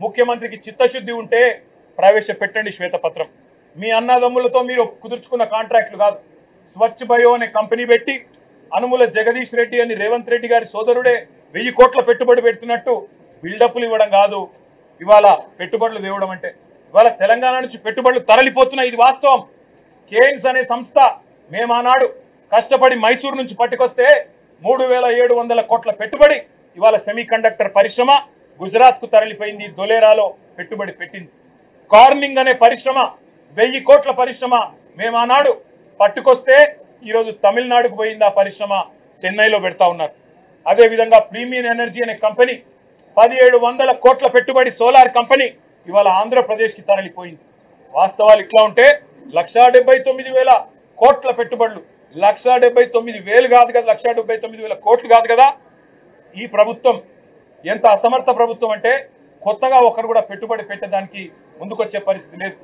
ముఖ్యమంత్రికి చిత్తశుద్ధి ఉంటే ప్రవేశపెట్టండి శ్వేతపత్రం. మీ అన్నదమ్ములతో మీరు కుదుర్చుకున్న కాంట్రాక్టులు కాదు. స్వచ్ఛ బయో అనే కంపెనీ పెట్టి అనుముల జగదీష్ రెడ్డి అని రేవంత్ రెడ్డి గారి సోదరుడే 1000 కోట్ల పెట్టుబడి పెడుతున్నట్టు బిల్డప్లు ఇవ్వడం కాదు ఇవాళ పెట్టుబడులు తేవడం అంటే. ఇవాళ తెలంగాణ నుంచి పెట్టుబడులు తరలిపోతున్నాయి, ఇది వాస్తవం. కేన్స్ అనే సంస్థ మేము ఆనాడు కష్టపడి మైసూరు నుంచి పట్టుకొస్తే 3700 కోట్ల పెట్టుబడి ఇవాళ సెమీ కండక్టర్ పరిశ్రమ గుజరాత్కు తరలిపోయింది, దొలేరాలో పెట్టుబడి పెట్టింది. కార్నింగ్ అనే పరిశ్రమ 1000 కోట్ల పరిశ్రమ మేము ఆనాడు పట్టుకొస్తే ఈరోజు తమిళనాడుకు పోయింది, ఆ పరిశ్రమ చెన్నైలో పెడతా ఉన్నారు. అదేవిధంగా ప్రీమియం ఎనర్జీ అనే కంపెనీ 1700 కోట్ల పెట్టుబడి సోలార్ కంపెనీ ఇవాళ ఆంధ్రప్రదేశ్కి తరలిపోయింది. వాస్తవాలు ఇట్లా ఉంటే 1,79,000 కోట్ల పెట్టుబడులు, 1,79,000 కాదు కదా, 1,79,000 కోట్లు కాదు కదా. ఈ ప్రభుత్వం ఎంత అసమర్థ ప్రభుత్వం అంటే కొత్తగా ఒకరు కూడా పెట్టుబడి పెట్టడానికి ముందుకొచ్చే పరిస్థితి లేదు.